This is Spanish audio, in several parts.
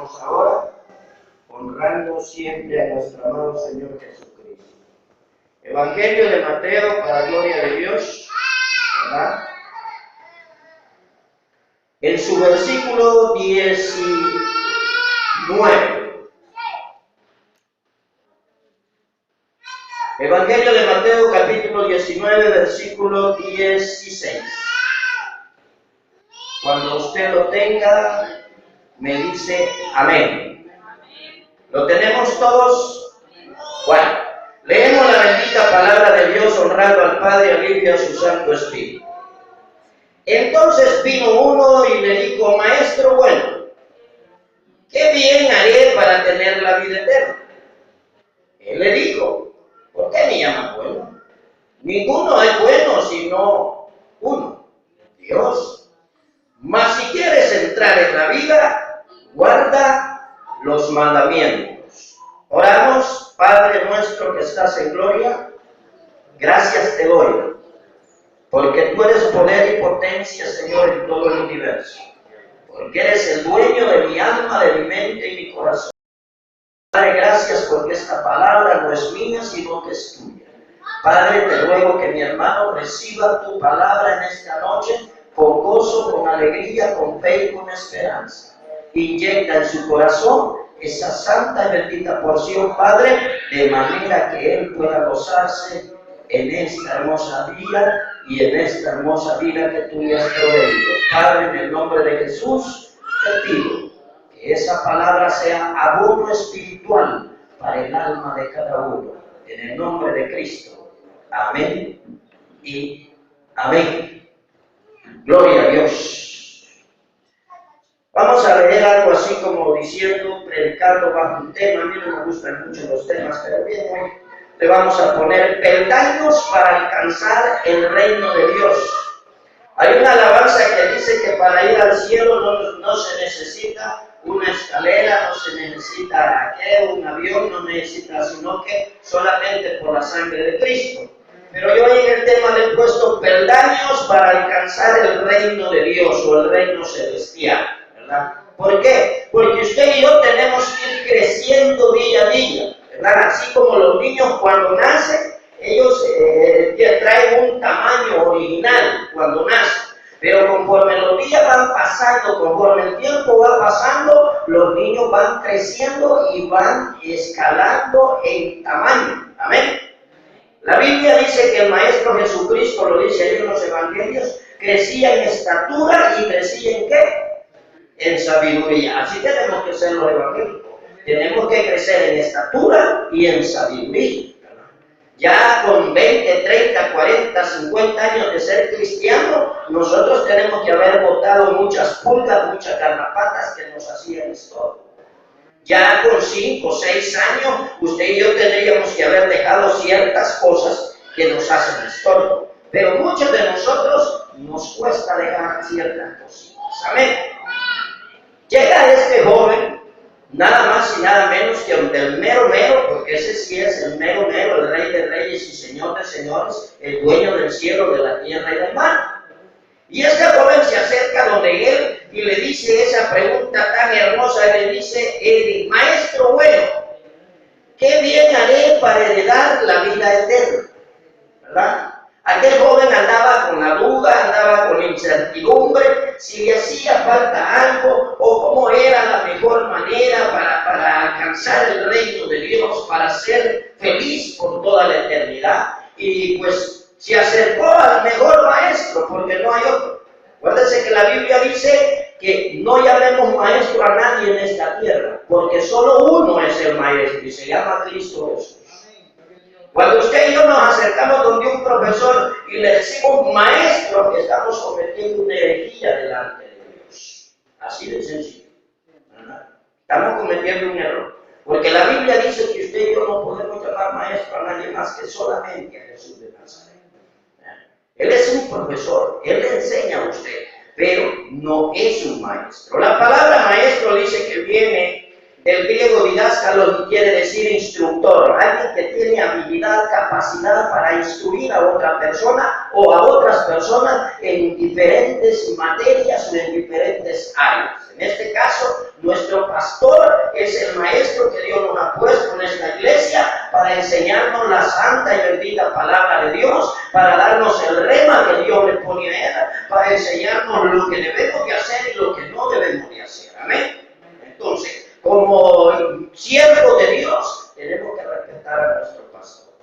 estamos ahora, honrando siempre a nuestro amado Señor Jesucristo. Evangelio de Mateo, para gloria de Dios, ¿verdad? En su versículo 19. Evangelio de Mateo, capítulo 19, versículo 16. Cuando usted lo tenga, me dice amén. ¿Lo tenemos todos? Bueno, leemos la bendita palabra de Dios honrando al Padre, al Hijo y a su Santo Espíritu. Entonces vino uno y le dijo: Maestro bueno, ¿qué bien haré para tener la vida eterna? Él le dijo: ¿por qué me llaman bueno? Ninguno es bueno sino uno, Dios. Mas si quieres entrar en la vida, guarda los mandamientos. Oramos. Padre nuestro que estás en gloria, gracias te doy, porque tú eres poder y potencia, Señor, en todo el universo. Porque eres el dueño de mi alma, de mi mente y mi corazón. Padre, gracias porque esta palabra no es mía, sino que es tuya. Padre, te ruego que mi hermano reciba tu palabra en esta noche con gozo, con alegría, con fe y con esperanza. Inyecta en su corazón esa santa y bendita porción, Padre, de manera que él pueda gozarse en esta hermosa vida y en esta hermosa vida que tú le has proveído. Padre, en el nombre de Jesús, te pido que esa palabra sea abono espiritual para el alma de cada uno. En el nombre de Cristo. Amén y amén. Gloria a Dios. Vamos a leer algo así como diciendo, predicando bajo un tema. A mí no me gustan mucho los temas, pero bien, hoy le vamos a poner peldaños para alcanzar el reino de Dios. Hay una alabanza que dice que para ir al cielo no se necesita una escalera, no se necesita un avión, no necesita, sino que solamente por la sangre de Cristo. Pero yo en el tema le he puesto peldaños para alcanzar el reino de Dios o el reino celestial, ¿verdad? ¿Por qué? Porque usted y yo tenemos que ir creciendo día a día, ¿verdad? Así como los niños cuando nacen, ellos traen un tamaño original cuando nacen. Pero conforme los días van pasando, conforme el tiempo va pasando, los niños van creciendo y van escalando en tamaño. Amén. La Biblia dice que el Maestro Jesucristo, lo dice ahí en los Evangelios, crecía en estatura y crecía ¿en qué? En sabiduría. Así tenemos que ser los evangélicos. Tenemos que crecer en estatura y en sabiduría. Ya con 20, 30, 40, 50 años de ser cristiano, nosotros tenemos que haber botado muchas pulgas, muchas garrapatas que nos hacían estorbo. Ya con 5, 6 años, usted y yo tendríamos que haber dejado ciertas cosas que nos hacen estorbo. Pero muchos de nosotros nos cuesta dejar ciertas cositas. Amén. Llega este joven, nada más y nada menos que del mero mero, porque ese sí es el mero mero, el Rey de Reyes y Señor de Señores, el dueño del cielo, de la tierra y del mar. Y este joven se acerca donde él y le dice esa pregunta tan hermosa, y le dice: Maestro bueno, ¿qué bien haré para heredar la vida eterna? ¿Verdad? Aquel joven andaba con la duda, andaba con la incertidumbre, si le hacía falta algo o cómo era la mejor manera para alcanzar el reino de Dios, para ser feliz por toda la eternidad. Y pues se acercó al mejor maestro, porque no hay otro. Acuérdense que la Biblia dice que no llamaremos maestro a nadie en esta tierra, porque solo uno es el maestro y se llama Cristo Jesús. Cuando usted y yo nos acercamos donde un profesor y le decimos maestro, estamos cometiendo una herejía delante de Dios. Así de sencillo, ¿verdad? Estamos cometiendo un error. Porque la Biblia dice que usted y yo no podemos llamar maestro a nadie más que solamente a Jesús de Nazaret. Él es un profesor, él le enseña a usted, pero no es un maestro. La palabra maestro dice que viene El griego didáscalo quiere decir instructor, alguien que tiene habilidad, capacidad para instruir a otra persona o a otras personas en diferentes materias o en diferentes áreas. En este caso, nuestro pastor es el maestro que Dios nos ha puesto en esta iglesia para enseñarnos la santa y bendita palabra de Dios, para darnos el rema que Dios le pone a él, para enseñarnos lo que debemos de hacer y lo que no debemos de hacer. Amén. Entonces, como siervos de Dios, tenemos que respetar a nuestro pastor.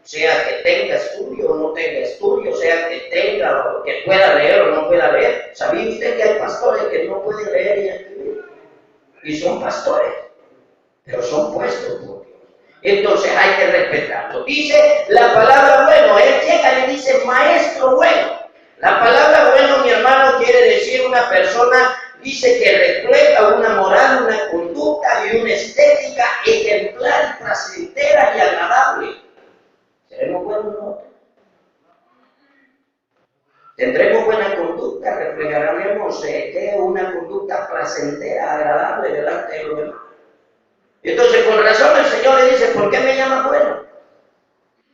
Sea que tenga estudio o no tenga estudio, sea que tenga o que pueda leer o no pueda leer. ¿Sabía usted que hay pastores que no pueden leer y escribir? Y son pastores, pero son puestos por Dios. Entonces hay que respetarlo. Dice la palabra bueno, él llega y le dice maestro bueno. La palabra bueno, mi hermano, quiere decir una persona, dice que refleja una moral, una conducta y una estética ejemplar, placentera y agradable. ¿Seremos buenos nosotros? ¿Tendremos buena conducta? ¿Reflejaremos una conducta placentera, agradable delante de los demás? Entonces, con razón el Señor le dice, ¿por qué me llamas bueno?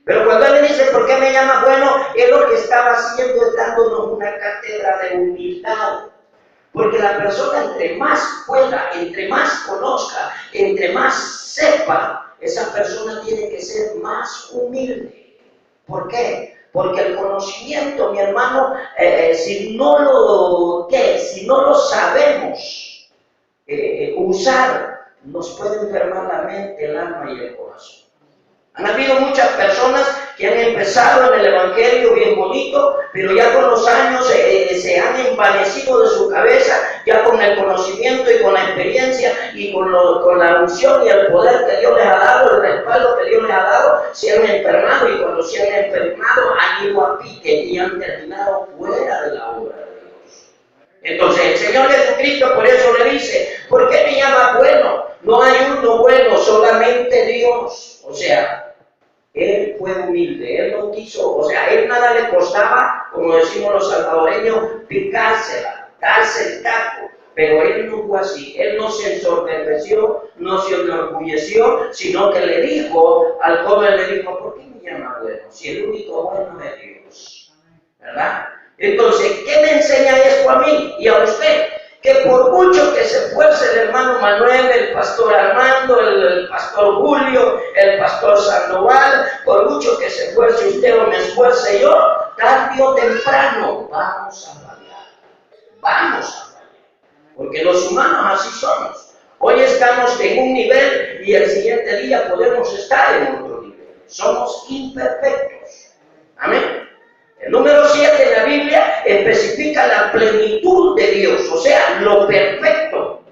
Pero cuando Él le dice, ¿por qué me llamas bueno? Él lo que estaba haciendo es dándonos una cátedra de humildad. Porque la persona entre más pueda, entre más conozca, entre más sepa, esa persona tiene que ser más humilde. ¿Por qué? Porque el conocimiento, mi hermano, si no lo sabemos usar, nos puede enfermar la mente, el alma y el corazón. Han habido muchas personas que han empezado en el Evangelio bien bonito, pero ya con los años se han envanecido de su cabeza, ya con el conocimiento y con la experiencia y con la unción y el poder que Dios les ha dado, el respaldo que Dios les ha dado, se han enfermado y cuando se han enfermado han ido a pique y han terminado fuera de la obra de Dios. Entonces el Señor Jesucristo por eso le dice, ¿por qué me llamas bueno? No hay uno bueno, solamente Dios. O sea, Él fue humilde, Él no quiso, o sea, a Él nada le costaba, como decimos los salvadoreños, picársela, darse el taco. Pero Él no fue así, Él no se ensordeció, no se enorgulleció, sino que le dijo, al joven le dijo, ¿por qué me llama bueno? Si el único bueno es Dios, ¿verdad? Entonces, ¿qué me enseña esto a mí y a usted? Que por mucho que se esfuerce el hermano Manuel, el pastor Armando, el pastor Julio, el pastor Sandoval, por mucho que se esfuerce usted o me esfuerce yo, tarde o temprano vamos a fallar. Vamos a fallar. Porque los humanos así somos. Hoy estamos en un nivel y el siguiente día podemos estar en otro nivel. Somos imperfectos. Amén. El número 7 en la Biblia especifica la plenitud de Dios, o sea, lo perfecto.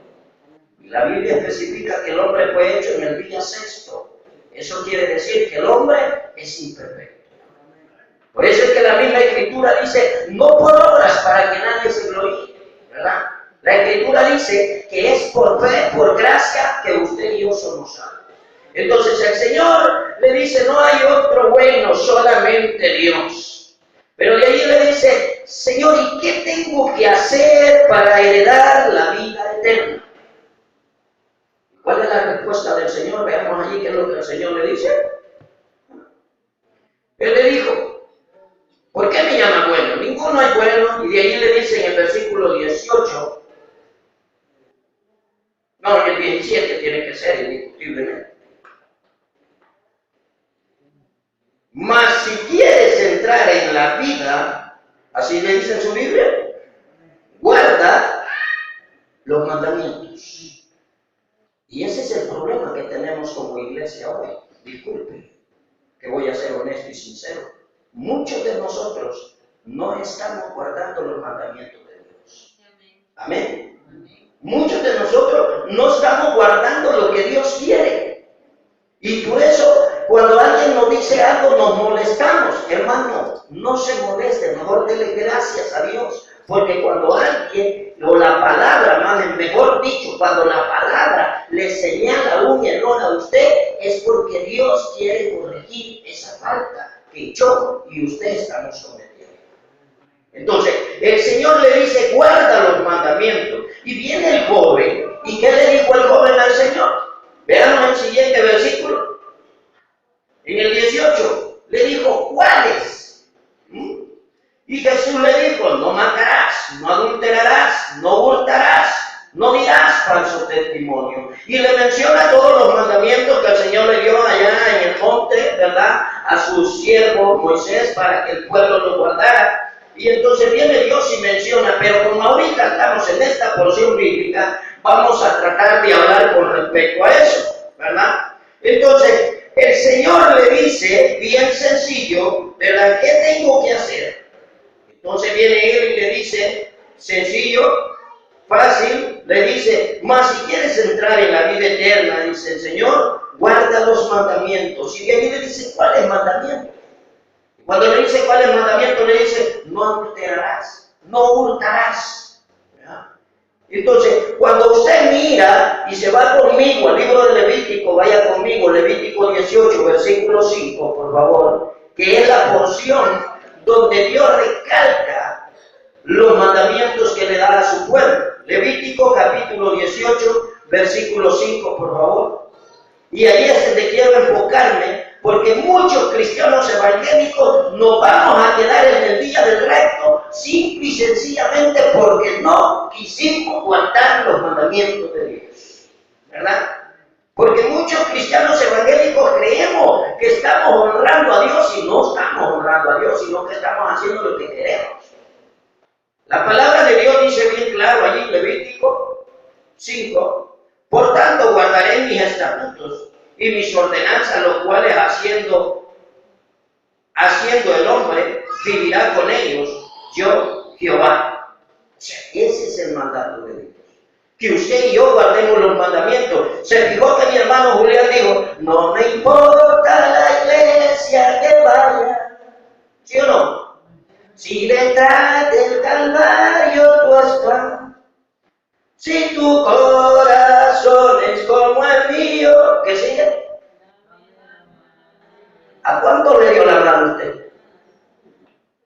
Y la Biblia especifica que el hombre fue hecho en el día sexto. Eso quiere decir que el hombre es imperfecto. Por eso es que la misma Escritura dice, no por obras para que nadie se gloríe, ¿verdad? La Escritura dice que es por fe, por gracia, que usted y yo somos salvos. Entonces el Señor le dice, no hay otro bueno, solamente Dios. Pero de ahí le dice, Señor, ¿y qué tengo que hacer para heredar la vida eterna? ¿Cuál es la respuesta del Señor? Veamos allí qué es lo que el Señor le dice. Él le dijo, ¿por qué me llama bueno? Ninguno es bueno. Y de ahí le dice en el versículo 18, no, el 17 tiene que ser indiscutiblemente. Mas si quieres entrar en la vida, así le dice en su Biblia, guarda los mandamientos. Y ese es el problema que tenemos como iglesia hoy. Disculpe, que voy a ser honesto y sincero. Muchos de nosotros no estamos guardando los mandamientos de Dios. Amén. Muchos de nosotros no estamos guardando lo que Dios quiere. Y por eso, cuando alguien nos dice algo, nos molestamos. Hermano, no se moleste, mejor dele gracias a Dios. Porque cuando alguien, o la palabra, mejor dicho, cuando la palabra le señala un error a usted, es porque Dios quiere corregir esa falta que yo y usted estamos cometiendo. Entonces, el Señor le dice, guarda los mandamientos. Y viene el joven, ¿y qué le dijo el joven al Señor? Señor. Y le menciona todos los mandamientos que el Señor le dio allá en el monte, ¿verdad? A su siervo Moisés para que el pueblo lo guardara. Y entonces viene Dios y menciona, pero como ahorita estamos en esta porción bíblica, vamos a tratar de hablar con respecto a eso, ¿verdad? Entonces, el Señor le dice, bien sencillo, ¿verdad? ¿Qué tengo que hacer? Entonces viene Él y le dice, sencillo, fácil, le dice, mas si quieres entrar en la vida eterna, dice el Señor, guarda los mandamientos. Y de ahí le dice, ¿cuáles mandamientos? Cuando le dice cuáles mandamientos, le dice, no adulterarás, no hurtarás. ¿Ya? Entonces, cuando usted mira y se va conmigo al libro de Levítico, vaya conmigo, Levítico 18, versículo 5, por favor, que es la porción donde Dios recalca los mandamientos que le da a su pueblo. Levítico capítulo 18, versículo 5, por favor. Y ahí es donde quiero enfocarme, porque muchos cristianos evangélicos nos vamos a quedar en el día del recto, simple y sencillamente porque no quisimos guardar los mandamientos de Dios, ¿verdad? Porque muchos cristianos evangélicos creemos que estamos honrando a Dios y no estamos honrando a Dios, sino que estamos haciendo lo que queremos. La palabra de Dios dice bien claro allí en Levítico 5, por tanto guardaré mis estatutos y mis ordenanzas, los cuales haciendo el hombre, vivirá con ellos, yo Jehová. O sea, ese es el mandato de Dios. Que usted y yo guardemos los mandamientos. Se fijó que mi hermano Julián dijo, no me importa la iglesia que vaya. ¿Sí o no? Si detrás del Calvario tú estás, si tu corazón es como el mío, ¿qué sigue? ¿A cuánto le dio la mano usted?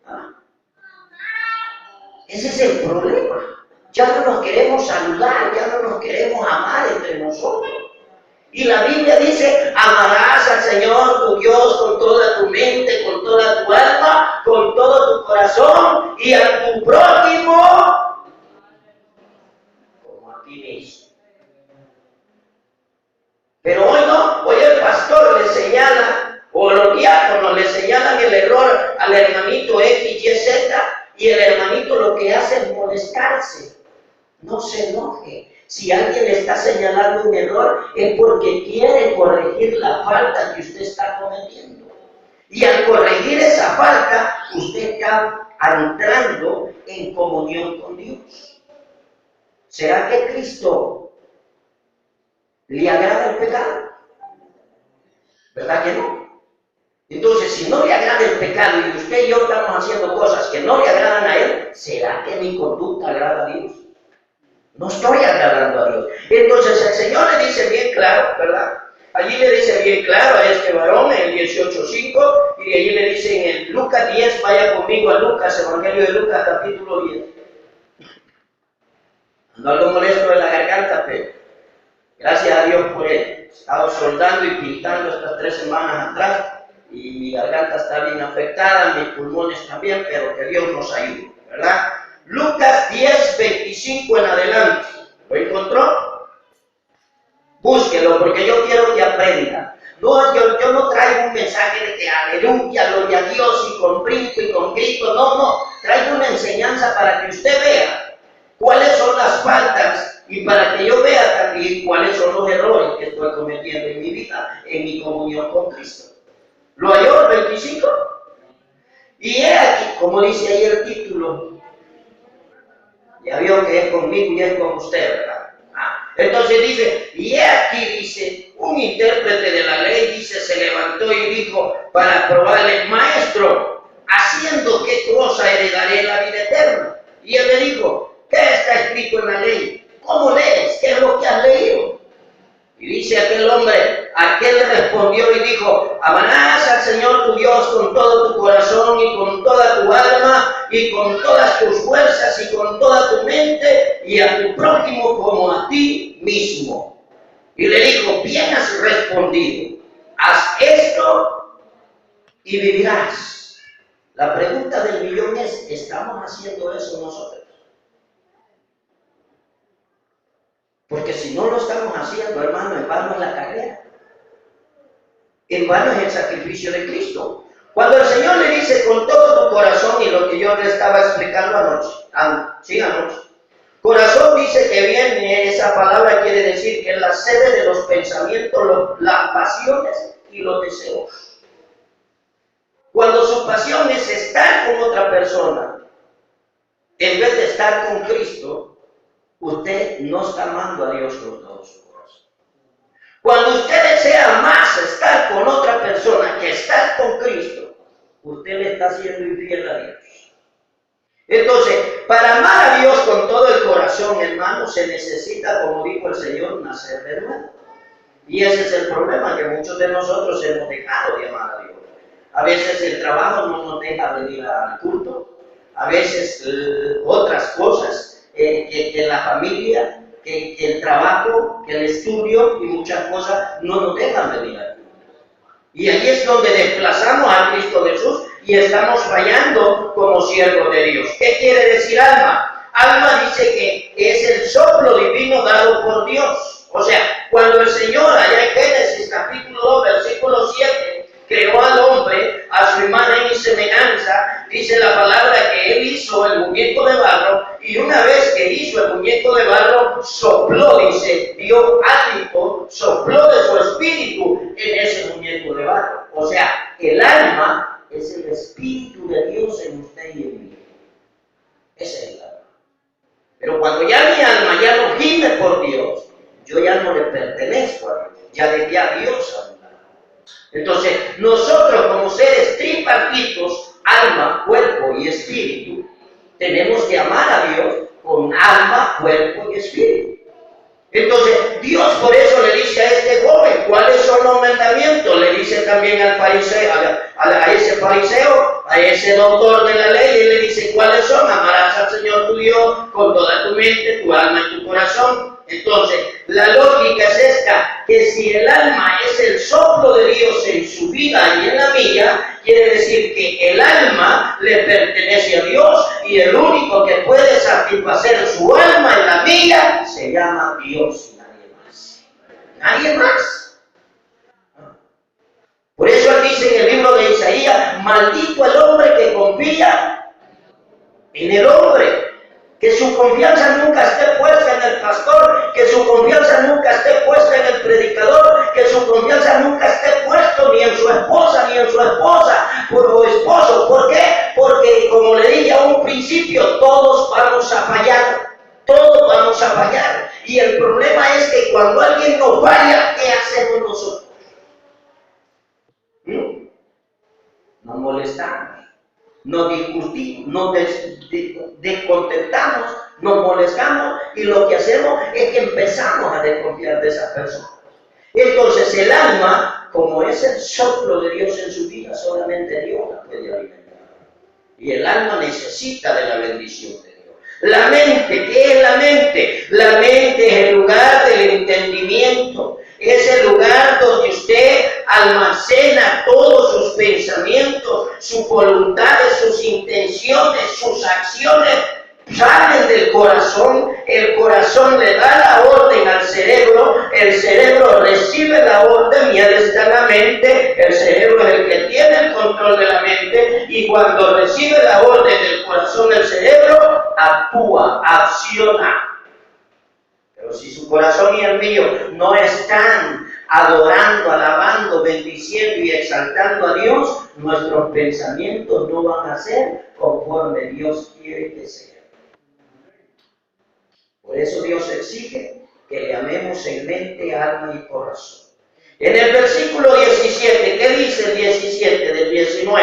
¿Ah? Ese es el problema. Ya no nos queremos saludar, ya no nos queremos amar entre nosotros. Y la Biblia dice, amarás al Señor tu Dios con toda tu mente, con toda tu alma, con todo tu corazón, y a tu prójimo como a ti mismo. Pero hoy no, hoy el pastor le señala, o los diáconos le señalan el error al hermanito X, Y, Z, y el hermanito lo que hace es molestarse. No se enoje. Si alguien le está señalando un error, es porque quiere corregir la falta que usted está cometiendo. Y al corregir esa falta, usted está entrando en comunión con Dios. ¿Será que Cristo le agrada el pecado? ¿Verdad que no? Entonces, si no le agrada el pecado y usted y yo estamos haciendo cosas que no le agradan a Él, ¿será que mi conducta agrada a Dios? No estoy agradando a Dios. Entonces el Señor le dice bien claro, ¿verdad? Allí le dice bien claro a este varón en el 18:5, y allí le dice en el Lucas 10, vaya conmigo a Lucas, Evangelio de Lucas, capítulo 10. No algo molesto de la garganta, pero gracias a Dios por él. He estado soldando y pintando estas 3 semanas atrás, y mi garganta está bien afectada, mis pulmones también, pero que Dios nos ayude, ¿verdad? Lucas 10, 25 en adelante. ¿Lo encontró? Búsquelo, porque yo quiero que aprenda. No, yo no traigo un mensaje de que aleluya, gloria a Dios y con brinco y con grito. No. Traigo una enseñanza para que usted vea cuáles son las faltas y para que yo vea también cuáles son los errores que estoy cometiendo en mi vida, en mi comunión con Cristo. ¿Lo halló el 25? Y he aquí, como dice ahí el título, ya vio que es conmigo y es con usted, ¿verdad? Entonces dice, y he aquí, dice, un intérprete de la ley, dice, se levantó y dijo para probarle, maestro, ¿haciendo qué cosa heredaré la vida eterna? Y él le dijo, ¿qué está escrito en la ley? ¿Cómo lees? ¿Qué es lo que has leído? Y dice aquel hombre, aquel le respondió y dijo, amarás al Señor tu Dios con todo tu corazón y con toda tu alma y con todas tus fuerzas y con toda tu mente, y a tu prójimo como a ti mismo. Y le dijo, bien has respondido, haz esto y vivirás. La pregunta del millón es, ¿estamos haciendo eso nosotros? Porque si no lo estamos haciendo, hermano, en vano es la carrera. En vano es el sacrificio de Cristo. Cuando el Señor le dice con todo tu corazón, y lo que yo le estaba explicando anoche, corazón dice que viene, esa palabra quiere decir que es la sede de los pensamientos, las pasiones y los deseos. Cuando su pasión es estar con otra persona, en vez de estar con Cristo, usted no está amando a Dios con todo su corazón. Cuando usted desea más estar con otra persona que estar con Cristo, usted le está siendo infiel a Dios. Entonces, para amar a Dios con todo el corazón, hermano, se necesita, como dijo el Señor, nacer de nuevo. Y ese es el problema, que muchos de nosotros hemos dejado de amar a Dios. A veces el trabajo no nos deja venir al culto, a veces otras cosas, que la familia, que el trabajo, que el estudio y muchas cosas no nos dejan venir al culto. Y ahí es donde desplazamos a Cristo Jesús y estamos fallando como siervos de Dios. ¿Qué quiere decir alma? Alma dice que es el soplo divino dado por Dios. O sea, cuando el Señor, allá en Génesis capítulo 2, versículo 7, creó al hombre a su imagen y semejanza, dice la palabra que Él hizo el muñeco de barro, y una vez que hizo el muñeco de barro, sopló, dice, dio hálito, sopló de su espíritu en ese muñeco de barro. O sea, el alma es el espíritu de Dios en usted y en mí. Ese es el alma. Pero cuando ya mi alma ya no gime por Dios, yo ya no le pertenezco a Dios, ya dejé a Dios a mi lado. Entonces, nosotros como seres tripartitos, alma, cuerpo y espíritu, tenemos que amar a Dios con alma, cuerpo y espíritu. Entonces, Dios por eso le dice a este joven, ¿cuáles son los mandamientos? Le dice también al fariseo, a ese fariseo, a ese doctor de la ley, y le dice, ¿cuáles son? Amarás al Señor tu Dios con toda tu mente, tu alma y tu corazón. Entonces, la lógica es esta, que si el alma es el soplo de Dios en su vida y en la mía, quiere decir que el alma le pertenece a Dios y el único que puede satisfacer su alma en la mía se llama Dios y nadie más. Nadie más. Por eso él dice en el libro de Isaías, maldito el hombre que confía en el hombre. Que su confianza nunca esté puesta en el pastor, que su confianza nunca esté puesta en el predicador, que su confianza nunca esté puesta ni en su esposa, ni en su esposa, o esposo. ¿Por qué? Porque, como le dije a un principio, todos vamos a fallar. Todos vamos a fallar. Y el problema es que cuando alguien nos falla, ¿qué hacemos nosotros? Nos molestamos. Nos discutimos, nos descontentamos, nos molestamos y lo que hacemos es que empezamos a desconfiar de esa persona. Entonces el alma, como es el soplo de Dios en su vida, solamente Dios la puede alimentar. Y el alma necesita de la bendición de Dios. La mente, ¿qué es la mente? La mente es el lugar del entendimiento. Es el lugar donde usted almacena todos sus pensamientos, sus voluntades, sus intenciones, sus acciones. Salen del corazón, el corazón le da la orden al cerebro, el cerebro recibe la orden y él está en la mente, el cerebro es el que tiene el control de la mente y cuando recibe la orden del corazón, el cerebro actúa, acciona. Pero si su corazón y el mío no están adorando, alabando, bendiciendo y exaltando a Dios, nuestros pensamientos no van a ser conforme Dios quiere que sean. Por eso Dios exige que le amemos en mente, alma y corazón. En el versículo 17, ¿qué dice el 17 del 19?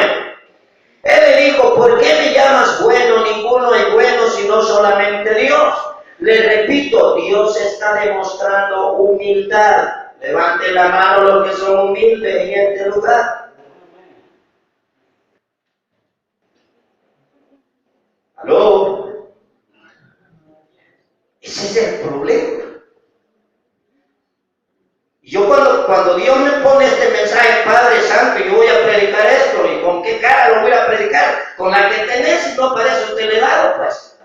Él le dijo, ¿por qué me llamas bueno? Ninguno es bueno sino solamente Dios. Le repito, Dios está demostrando humildad. Levanten la mano los que son humildes en este lugar. ¿Aló? Ese es el problema. Yo cuando Dios me pone este mensaje, Padre Santo, yo voy a predicar esto, ¿y con qué cara lo voy a predicar? Con la que tenés, y no para eso te le he dado, pues.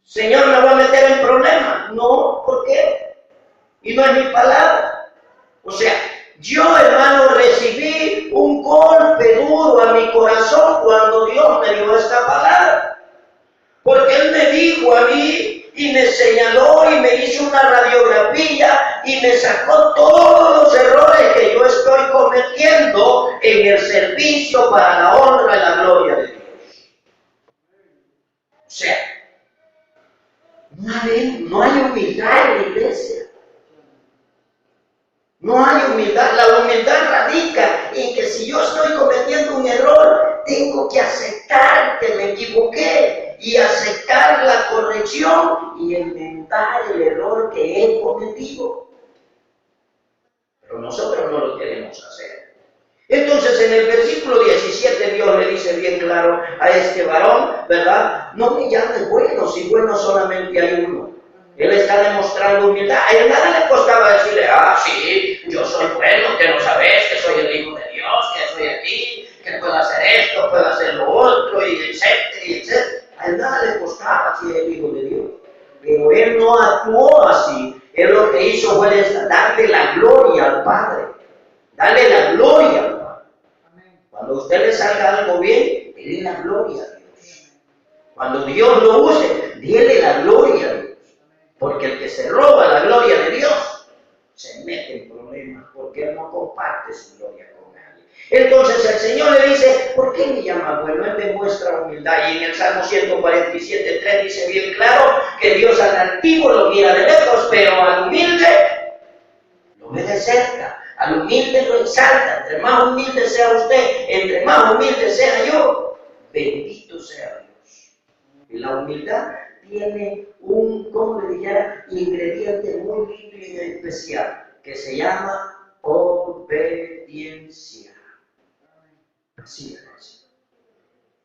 Señor, me voy a meter en problemas. No, ¿por qué? Y no es mi palabra. O sea, yo, hermano, recibí un golpe duro a mi corazón cuando Dios me dio esta palabra. Porque Él me dijo a mí y me señaló y me hizo una radiografía y me sacó todos los errores que yo estoy cometiendo en el servicio para la honra y la gloria de Dios. O sea, no hay humildad en la iglesia. No hay humildad. La humildad radica en que si yo estoy cometiendo un error, tengo que aceptar que me equivoqué y aceptar la corrección y enmendar el error que he cometido. Pero nosotros no lo queremos hacer. Entonces en el versículo 17 Dios le dice bien claro a este varón, ¿verdad? No me llames bueno, si bueno solamente hay uno. Él está demostrando humildad. A él nada le costaba decirle, sí, yo soy bueno, que no sabes, que soy el Hijo de Dios, que soy aquí, que puedo hacer esto, puedo hacer lo otro, y etcétera, y etcétera. A él nada le costaba ser el Hijo de Dios. Pero él no actuó así. Él lo que hizo fue darle la gloria al Padre. Darle la gloria al Padre. Cuando a usted le salga algo bien, dele la gloria a Dios. Cuando Dios lo use, dele la gloria a Dios. Porque el que se roba la gloria de Dios se mete en problemas porque él no comparte su gloria con nadie. Entonces el Señor le dice, ¿por qué me llama bueno? Él demuestra humildad. Y en el Salmo 147:3 dice bien claro que Dios al altivo lo mira de lejos, pero al humilde lo ve de cerca. Al humilde lo exalta. Entre más humilde sea usted, entre más humilde sea yo, bendito sea Dios. Y la humildad tiene un, ¿cómo le dijera?, ingrediente muy lindo y especial, que se llama obediencia. Así es.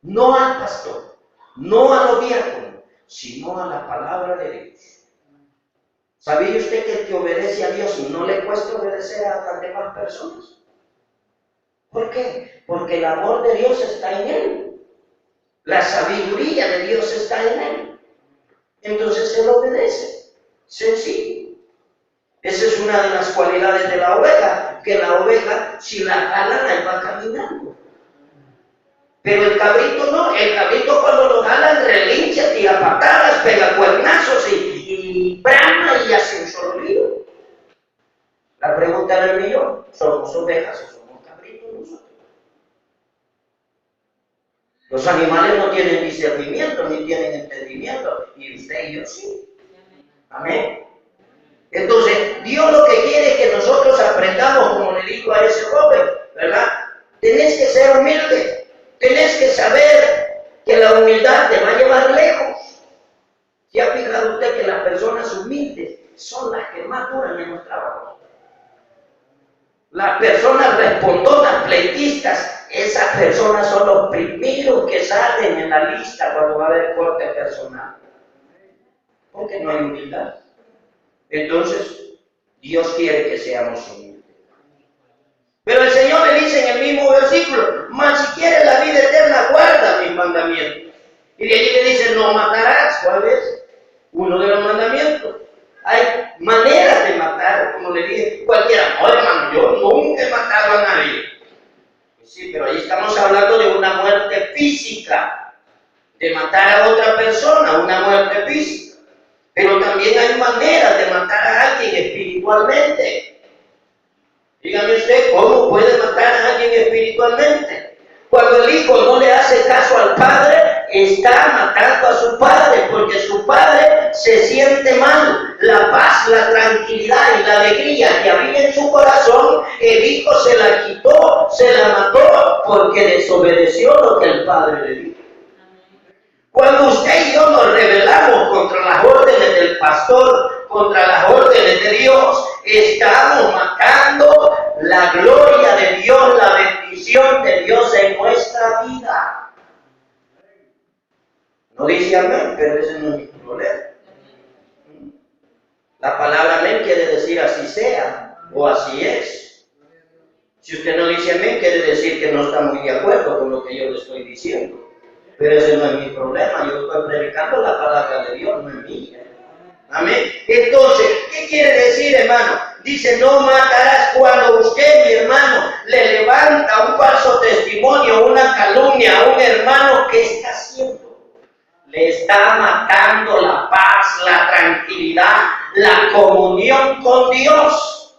No al pastor, no a los diáconos, sino a la palabra de Dios. ¿Sabía usted que el que obedece a Dios no le cuesta obedecer a las demás personas? ¿Por qué? Porque el amor de Dios está en él. La sabiduría de Dios está en él. Entonces él obedece. Sencillo. Esa es una de las cualidades de la oveja, que la oveja, si la jalan, ahí va caminando. Pero el cabrito no. El cabrito cuando lo jalan relincha, tira patadas, pega cuernazos y brama y hace un solo lío. La pregunta del millón, ¿somos ovejas o somos cabritos nosotros? Los animales no tienen discernimiento, ni tienen entendimiento, y usted y yo sí. Amén. Entonces, Dios lo que quiere es que nosotros aprendamos, como le dijo a ese joven, ¿verdad? Tenés que ser humilde, tenés que saber que la humildad te va a llevar lejos. ¿Se ha fijado usted que las personas humildes son las que más duran en los trabajos? Las personas respondonas, pleitistas, esas personas son los primeros que salen en la lista cuando va a haber corte personal. Porque no hay humildad. Entonces, Dios quiere que seamos humildes. Pero el Señor le dice en el mismo versículo, mas si quieres la vida eterna, guarda mis mandamientos. Y de allí le dice, no matarás. ¿Cuál es? Uno de los mandamientos. Hay maneras de matar, como le dije, cualquiera. No, hermano, yo nunca he matado a nadie. Sí, pero ahí estamos hablando de una muerte física, de matar a otra persona, una muerte física. Pero también hay maneras de matar a alguien espiritualmente. Dígame usted, ¿cómo puede matar a alguien espiritualmente? Cuando el hijo no le hace caso al padre, está matando a su padre, porque su padre se siente mal. La paz, la tranquilidad y la alegría que había en su corazón, el hijo se la quitó, se la mató, porque desobedeció lo que el padre le dijo. Cuando usted y yo nos rebelamos contra las órdenes del pastor, contra las órdenes de Dios, estamos matando la gloria de Dios, la bendición de Dios en nuestra vida. No dice amén, pero ese no es mi problema. La palabra amén quiere decir así sea o así es. Si usted no dice amén, quiere decir que no está muy de acuerdo con lo que yo le estoy diciendo. Pero ese no es mi problema. Yo estoy predicando la palabra de Dios, no es mía. Amén. Entonces, ¿qué quiere decir, hermano? Dice, no matarás. Cuando usted, mi hermano, le levanta un falso testimonio, una calumnia a un hermano, ¿qué está haciendo? Le está matando la paz, la tranquilidad, la comunión con Dios.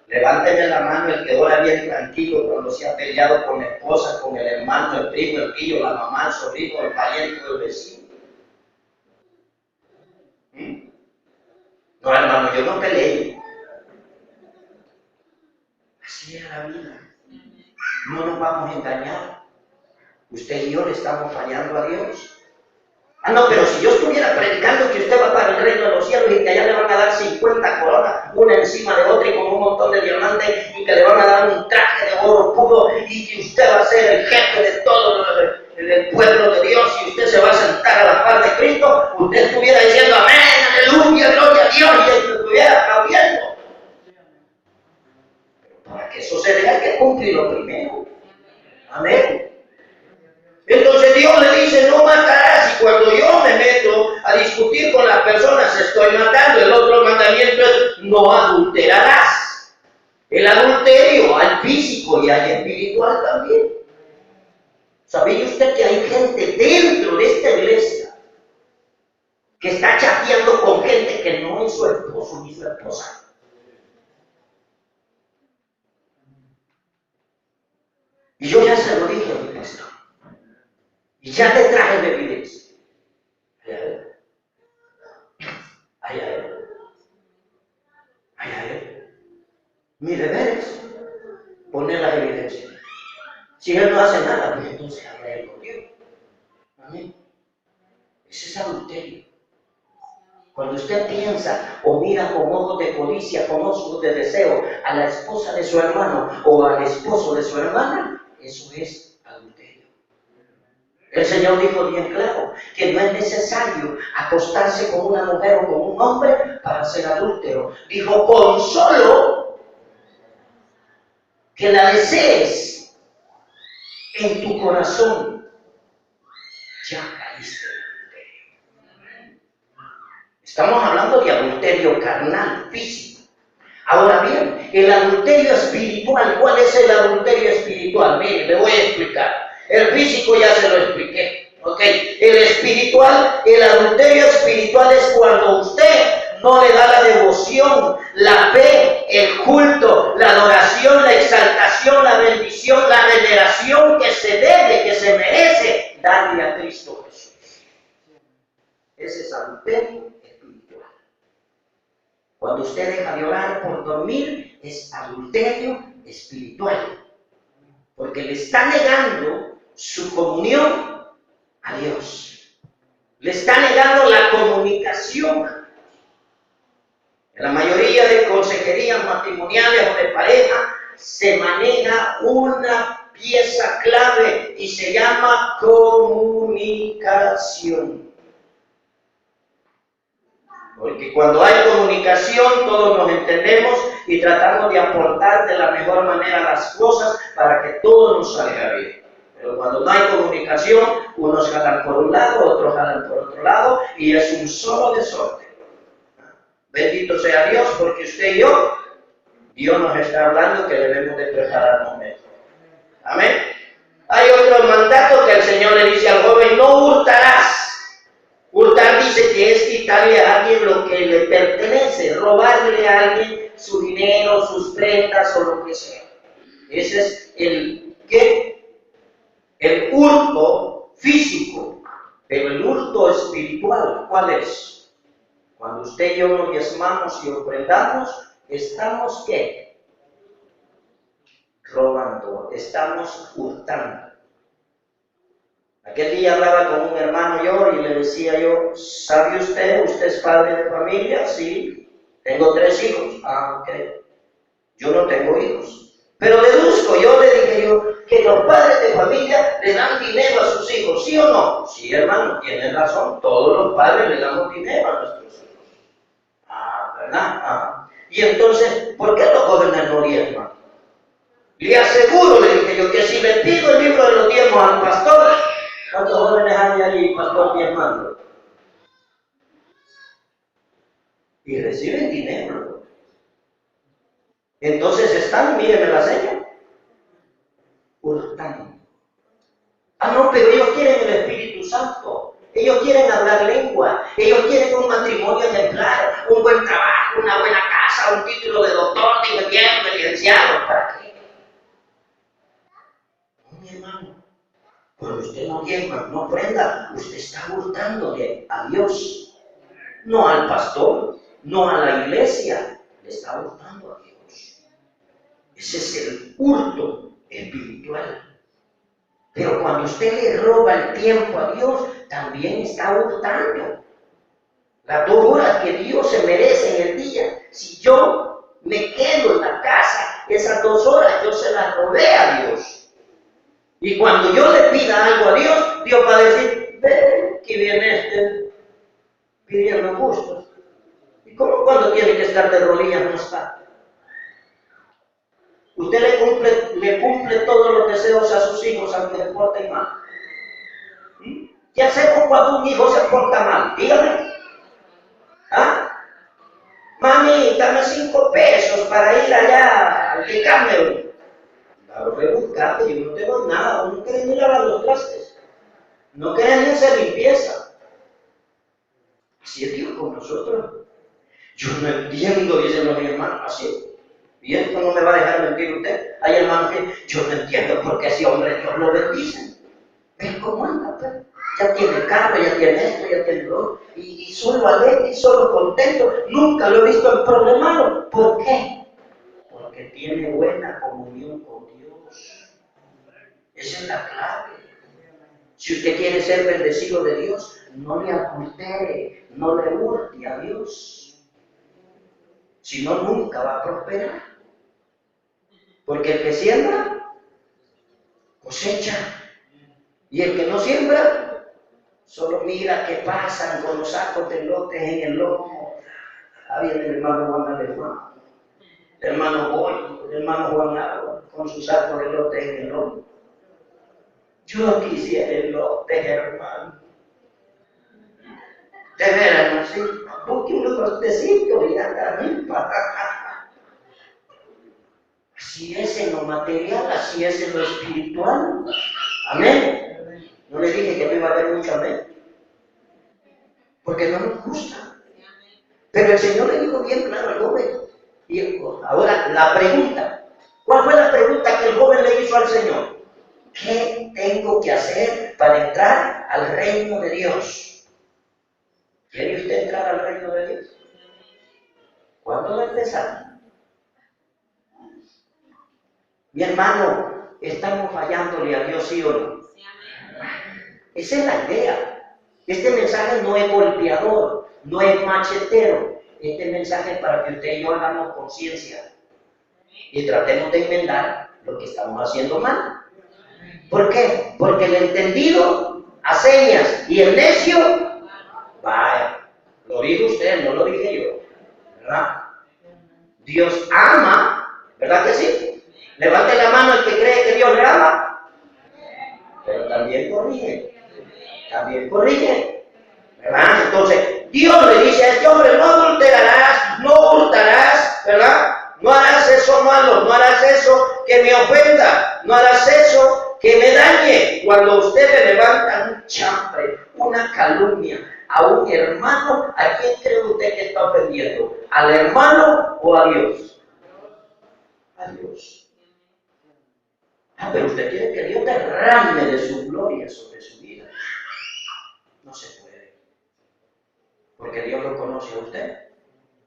Levánteme la mano el que ora bien tranquilo cuando se ha peleado con la esposa, con el hermano, el primo, el tío, la mamá, el sobrino, el pariente, el vecino. No, hermano, yo no peleé. Así es la vida. No nos vamos a engañar. Usted y yo le estamos fallando a Dios. Ah, no, pero si yo estuviera predicando que usted va para el reino de los cielos y que allá le van a dar 50 coronas, una encima de otra y con un montón de diamantes, y que le van a dar un traje de oro puro y que usted va a ser el jefe de todo el pueblo de Dios y usted se va a sentar a la par de Cristo, usted estuviera diciendo amén, aleluya, gloria a Dios, y usted estuviera aplaudiendo. Pero para que eso se dé hay que cumplirlo primero. Amén. Entonces Dios le dice, no matarás, y cuando yo me meto a discutir con las personas, estoy matando. El otro mandamiento es, no adulterarás. El adulterio hay físico y hay espiritual también. ¿Sabía usted que hay gente dentro de esta iglesia que está chateando con gente que no es su esposo ni su esposa? Y yo ya se lo dije a mi pastor. Y ya te traje de evidencia. Mi deber es poner las evidencias. Si él no hace nada, pues entonces habla él con Dios. Amén. Ese es adulterio. Cuando usted piensa o mira con ojos de codicia, con ojos de deseo a la esposa de su hermano o al esposo de su hermana, eso es adulterio. El Señor dijo bien claro que no es necesario acostarse con una mujer o con un hombre para ser adúltero. Dijo, con solo que la desees en tu corazón, ya caíste en adulterio. Estamos hablando de adulterio carnal, físico. Ahora bien, el adulterio espiritual, ¿cuál es el adulterio espiritual? Mire, le voy a explicar. El físico ya se lo expliqué, ¿ok? El espiritual, el adulterio espiritual es cuando usted no le da la devoción, la fe, el culto, la adoración, la exaltación, la bendición, la veneración que se debe, que se merece darle a Cristo Jesús. Ese es adulterio espiritual. Cuando usted deja de orar por dormir, es adulterio espiritual. Porque le está negando su comunión a Dios. Le está negando la comunicación. En la mayoría de consejerías matrimoniales o de pareja se maneja una pieza clave y se llama comunicación. Porque cuando hay comunicación todos nos entendemos y tratamos de aportar de la mejor manera las cosas para que todo nos salga bien. Pero cuando no hay comunicación, unos jalan por un lado, otros jalan por otro lado y es un solo desorden. Bendito sea Dios, porque usted y yo, Dios nos está hablando que debemos de prepararnos mejor. Amén. Hay otro mandato que el Señor le dice al joven, no hurtarás. Hurtar dice que es quitarle a alguien lo que le pertenece, robarle a alguien su dinero, sus prendas o lo que sea. Ese es el hurto físico, pero el hurto espiritual, ¿cuál es? Cuando usted y yo nos diezmamos y ofrendamos, estamos ¿qué? Robando, estamos hurtando. Aquel día hablaba con un hermano yo y le decía yo, ¿sabe usted es padre de familia? Sí, tengo 3 hijos. Ah, ok. Yo no tengo hijos. Pero deduzco, yo le dije yo, que los padres de familia le dan dinero a sus hijos, ¿sí o no? Sí, hermano, tienes razón, todos los padres le damos dinero a nuestros hijos. Ah, ¿verdad? Ah. Y entonces, ¿por qué los jóvenes no diezman? Le aseguro, le dije yo, que si le pido el libro de los diezmos al pastor, ¿cuántos jóvenes hay allí, pastor diezmando? y reciben dinero. Entonces están, mírenme la seña, hurtando. Ah, no, pero ellos quieren el Espíritu Santo. Ellos quieren hablar lengua. Ellos quieren un matrimonio ejemplar, un buen trabajo, una buena casa, un título de doctor, de ingeniero, de licenciado. ¿Para qué? No, mi hermano. Cuando usted no diezma, no ofrenda, usted está hurtándole a Dios. No al pastor, no a la iglesia. Le está hurtando a Dios. Ese es el hurto espiritual. Pero cuando usted le roba el tiempo a Dios, también está hurtando. Las 2 horas que Dios se merece en el día, si yo me quedo en la casa, esas 2 horas yo se las robé a Dios. Y cuando yo le pida algo a Dios, Dios va a decir, ven, aquí viene este pidiendo gustos. ¿Y cómo cuando tiene que estar de rodillas no está? Usted le cumple todos los deseos a sus hijos aunque se porten mal. ¿Qué hacemos cuando un hijo se porta mal? Dígame. ¿Ah? Mami, dame 5 pesos para ir allá al de Cameron. Claro, rebuscate, yo no te doy nada, no querés ni lavar los trastes. No querés ni hacer limpieza. Así es Dios con nosotros. Yo no entiendo, dicen los hermanos, así. Y esto no me va a dejar mentir usted. Hay hermanos que yo no entiendo por qué ese hombre Dios lo bendice. ¿Ves cómo anda? Pues? Ya tiene carro, ya tiene esto, ya tiene lo otro. Y solo alegre, y solo contento. Nunca lo he visto en problemado. ¿Por qué? Porque tiene buena comunión con Dios. Esa es la clave. Si usted quiere ser bendecido de Dios, no le adultere, no le hurte a Dios. Si no, nunca va a prosperar. Porque el que siembra, cosecha. Y el que no siembra, solo mira qué pasan con los sacos de lotes en el lomo. Ah, viene el hermano Juan Alemán, el hermano Boy, el hermano Juan Agua, con sus sacos de lotes en el lomo. Yo quisiera el lote, hermano. De veras, no sé, busque unos lotecitos y anda para acá. Así es en lo material, así es en lo espiritual. Amén. No le dije que no iba a haber mucho amén. Porque no nos gusta. Pero el Señor le dijo bien claro al joven. Y ahora la pregunta. ¿Cuál fue la pregunta que el joven le hizo al Señor? ¿Qué tengo que hacer para entrar al reino de Dios? ¿Quiere usted entrar al reino de Dios? ¿Cuándo va a empezar? Mi hermano, ¿estamos fallándole a Dios, sí o no? Esa es la idea. Este mensaje no es golpeador, no es machetero. Este mensaje es para que usted y yo hagamos conciencia y tratemos de enmendar lo que estamos haciendo mal. ¿Por qué? Porque el entendido a señas y el necio, vaya, lo dijo usted, no lo dije yo, ¿verdad? Dios ama, ¿verdad que sí? Levante la mano el que cree que Dios le ama, pero también corrige. También corrige, ¿verdad? Entonces, Dios le dice a este hombre, no adulterarás, no hurtarás, ¿verdad? No harás eso malo, no harás eso que me ofenda, no harás eso que me dañe. Cuando usted le levanta un chambre, una calumnia a un hermano, ¿a quién cree usted que está ofendiendo? ¿Al hermano o a Dios? A Dios. Ah, pero usted quiere que Dios derrame de su gloria sobre su vida. No se puede. Porque Dios lo conoce a usted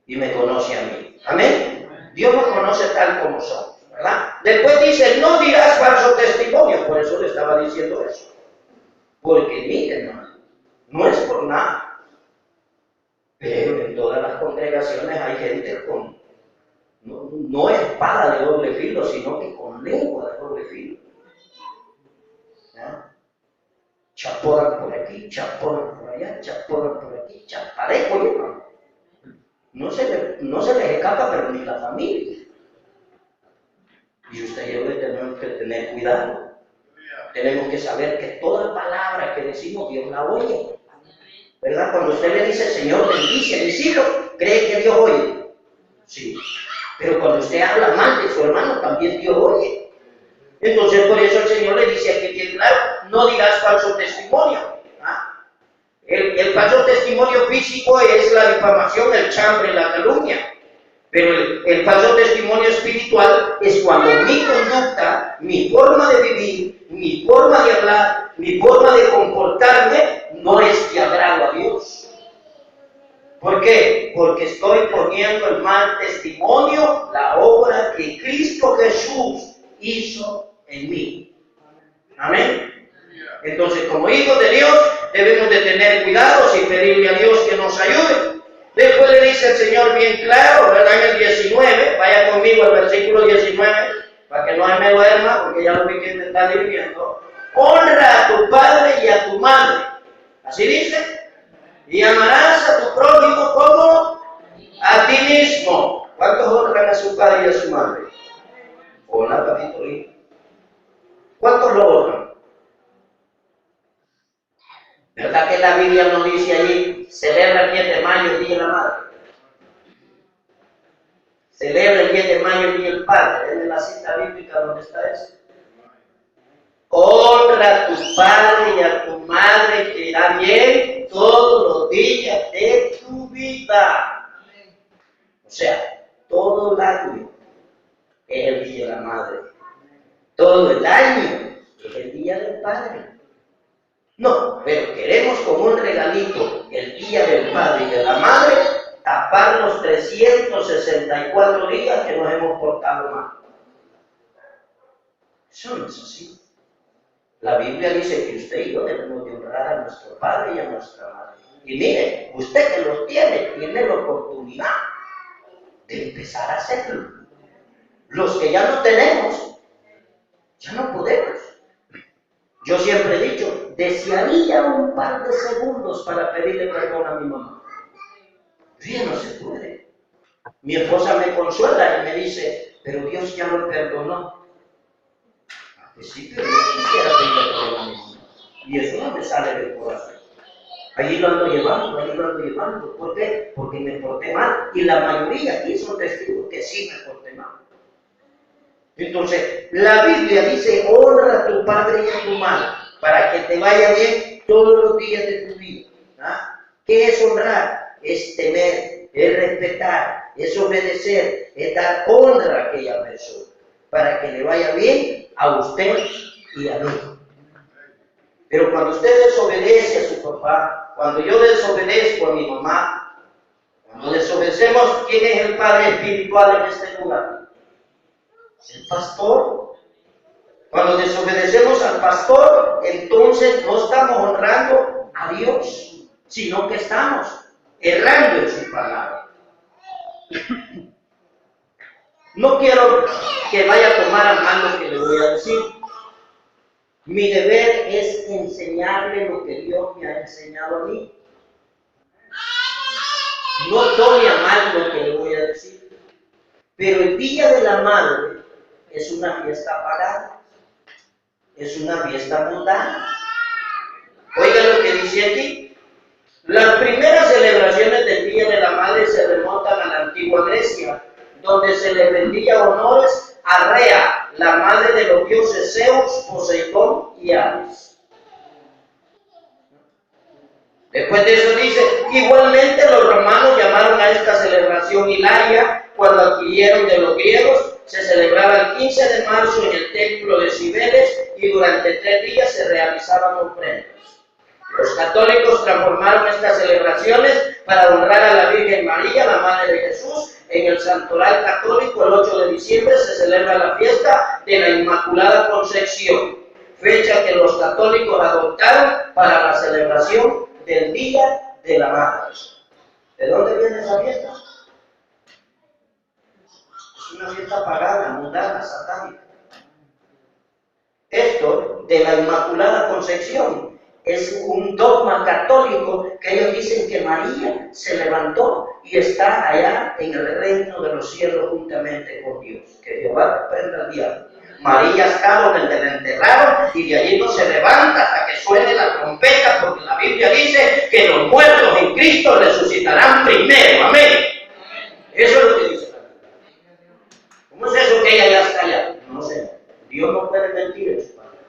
y me conoce a mí. ¿Amén? Dios nos conoce tal como somos, ¿verdad? Después dice, no dirás falso testimonio. Por eso le estaba diciendo eso. Porque miren, hermano, no es por nada. Pero en todas las congregaciones hay gente con, no espada de doble filo, sino que con lengua de doble filo. ¿Ya? Chaporan por aquí, chaporan por allá, chaporan por aquí, chapareco, ¿no? No se les escapa, pero ni la familia. Y usted y yo tenemos que tener cuidado. Tenemos que saber que toda palabra que decimos, Dios la oye. ¿Verdad? Cuando usted le dice, Señor, bendice a mis hijos, ¿Cree que Dios oye? Sí. Pero cuando usted habla mal de su hermano, también Dios oye. Entonces, por eso el Señor le dice aquí bien claro, no dirás falso testimonio. ¿Ah? El falso testimonio físico es la difamación, el chambre, la calumnia. Pero el falso testimonio espiritual es cuando mi conducta, mi forma de vivir, mi forma de hablar, mi forma de comportarme no es de agrado a Dios. ¿Por qué? Porque estoy poniendo en mal testimonio la obra que Cristo Jesús hizo en mí. Amén. Entonces, como hijos de Dios, debemos de tener cuidados y pedirle a Dios que nos ayude. Después le dice el Señor bien claro, ¿verdad? En el 19, vaya conmigo al versículo 19, para que no me duerma, porque ya lo vi que me está dirigiendo. Honra a tu padre y a tu madre. Así dice. Y amarás a tu prójimo como a ti mismo. ¿Cuántos honran a su padre y a su madre? Hola, papito. ¿Cuántos lo honran? ¿Verdad que la Biblia nos dice allí, celebra el 10 de mayo el Día de la Madre? Celebra el 10 de mayo el Día del Padre. Es la cita bíblica donde está eso. Honra a tu padre y a tu madre, que irá bien todos los días de tu vida. O sea, todo el año es el Día de la Madre. Todo el año es el Día del Padre. No, pero queremos como un regalito el Día del Padre y de la Madre tapar los 364 días que nos hemos portado mal. Eso no es así. La Biblia dice que usted y yo debemos de honrar a nuestro padre y a nuestra madre. Y mire, usted que los tiene la oportunidad de empezar a hacerlo. Los que ya no tenemos, ya no podemos. Yo siempre he dicho, desearía un par de segundos para pedirle perdón a mi mamá. Ya no se puede. Mi esposa me consuela y me dice, pero Dios ya lo perdonó. Sí, pero yo quisiera pedirle perdón a mi mamá. Y eso no me sale del corazón. Allí lo ando llevando. ¿Por qué? Porque me porté mal. Y la mayoría aquí son testigos que sí me porté mal. Entonces, la Biblia dice, honra a tu padre y a tu madre, para que te vaya bien todos los días de tu vida. ¿Ah? ¿Qué es honrar? Es temer, es respetar, es obedecer, es dar honra a aquella persona, para que le vaya bien a usted y a mí. Pero cuando usted desobedece a su papá, cuando yo desobedezco a mi mamá, cuando desobedecemos, ¿quién es el padre espiritual en este lugar? El pastor. Cuando desobedecemos al pastor, entonces no estamos honrando a Dios, sino que estamos errando en su palabra. No quiero que vaya a tomar a mal lo que le voy a decir. Mi deber es enseñarle lo que Dios me ha enseñado a mí. No tome a mal lo que le voy a decir. Pero el Día de la Madre es una fiesta pagana, es una fiesta mundana. Oiga lo que dice aquí. Las primeras celebraciones del Día de la Madre se remontan a la antigua Grecia, donde se le rendía honores a Rea, la madre de los dioses Zeus, Poseidón y Hades. Después de eso dice, igualmente los romanos llamaron a esta celebración Hilaria, cuando adquirieron de los griegos. Se celebraba el 15 de marzo en el templo de Cibeles y durante 3 días se realizaban ofrendas. Los católicos transformaron estas celebraciones para honrar a la Virgen María, la Madre de Jesús. En el santoral católico, el 8 de diciembre, se celebra la fiesta de la Inmaculada Concepción, fecha que los católicos adoptaron para la celebración del Día de la Madre. ¿De dónde viene esa fiesta? Es una fiesta pagana, mundana, satánica. Esto de la Inmaculada Concepción es un dogma católico que ellos dicen que María se levantó y está allá en el reino de los cielos juntamente con Dios. Que Jehová reprenda al diablo. María estaba donde la enterraron y de allí no se levanta hasta que suene la trompeta, porque la Biblia dice que los muertos en Cristo resucitarán primero. Amén. Eso es lo que dice la Biblia. ¿Cómo es eso que ella ya está allá? No sé. Dios no puede mentir en su palabra.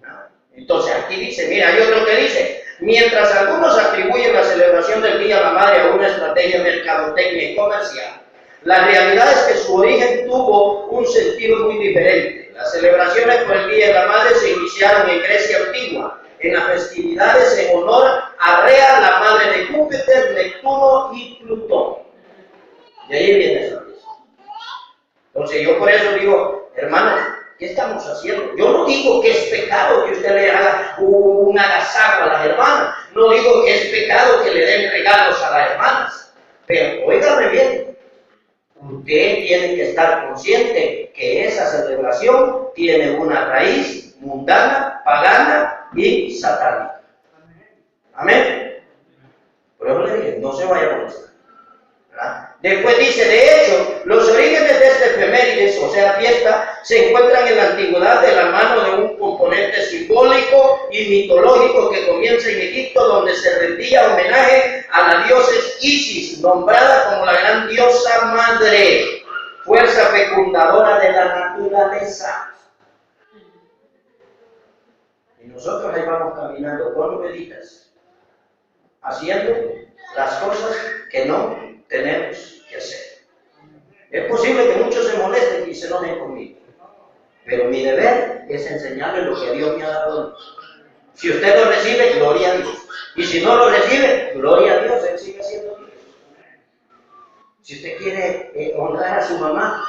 ¿No? Entonces aquí dice, mira, hay otro que dice, mientras algunos atribuyen la celebración del Día de la Madre a una estrategia mercadotecnia y comercial, la realidad es que su origen tuvo un sentido muy diferente. Las celebraciones por el Día de la Madre se iniciaron en Grecia antigua, en las festividades en honor a Rea, la madre de Júpiter, Neptuno y Plutón. De ahí viene esa pieza. Entonces yo por eso digo, hermanos, ¿qué estamos haciendo? Yo no digo que es pecado que usted le haga un agasajo a las hermanas, no digo que es pecado que le den regalos a las hermanas, pero óigame bien, usted tiene que estar consciente que esa celebración tiene una raíz mundana, pagana y satánica. Amén. Por eso le dije, no se vaya a molestar. Después dice, de hecho, los orígenes de este efemérides, o sea, fiesta, se encuentran en la antigüedad de la mano de un componente simbólico y mitológico que comienza en Egipto, donde se rendía homenaje a la diosa Isis, nombrada como la gran diosa madre, fuerza fecundadora de la naturaleza. Y nosotros ahí vamos caminando con rueditas, haciendo las cosas que no tenemos que hacer. Es posible que muchos se molesten y se enojen conmigo, pero mi deber es enseñarles lo que Dios me ha dado. Si usted lo recibe, gloria a Dios. Y si no lo recibe, gloria a Dios, Él sigue siendo Dios. Si usted quiere honrar a su mamá,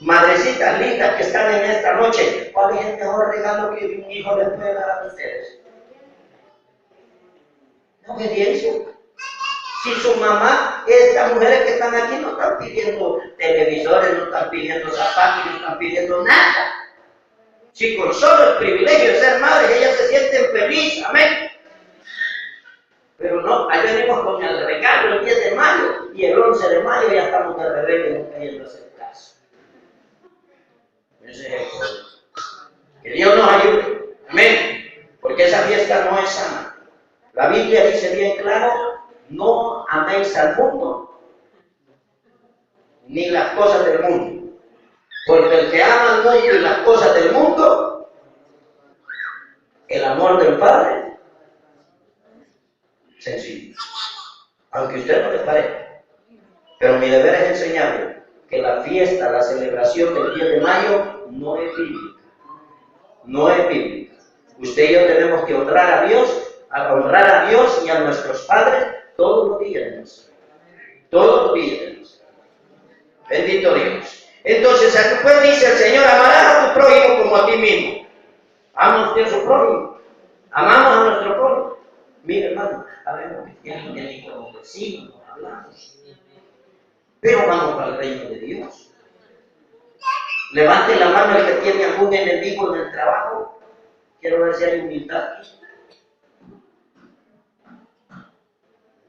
madrecitas lindas que están en esta noche, ¿cuál es el mejor regalo que un hijo les puede dar a ustedes? La obediencia. Si su mamá, estas mujeres que están aquí no están pidiendo televisores, no están pidiendo zapatos, no están pidiendo nada. Si con solo el privilegio de ser madres, ellas se sienten felices, amén. Pero no, ahí venimos con el regalo el 10 de mayo y el 11 de mayo ya estamos de rebelde, no queriendo hacer caso. Ese es el problema. Que Dios nos ayude, amén. Porque esa fiesta no es sana. La Biblia dice bien claro, no améis al mundo, ni las cosas del mundo. Porque el que ama al mundo y las cosas del mundo, el amor del Padre, sencillo. Aunque a usted no le parezca. Pero mi deber es enseñarle que la fiesta, la celebración del 10 de mayo no es bíblica. No es bíblica. Usted y yo tenemos que honrar a Dios y a nuestros padres todos los días. Todos los días. Bendito Dios. Entonces, después dice el Señor, amarás a tu prójimo como a ti mismo. Ama usted a su prójimo. Amamos a nuestro prójimo. Mire, hermano, sabemos que tienen que ni como vecinos nos hablamos. Pero vamos para el reino de Dios. Levante la mano el que tiene algún enemigo en el trabajo. Quiero ver si hay humildad.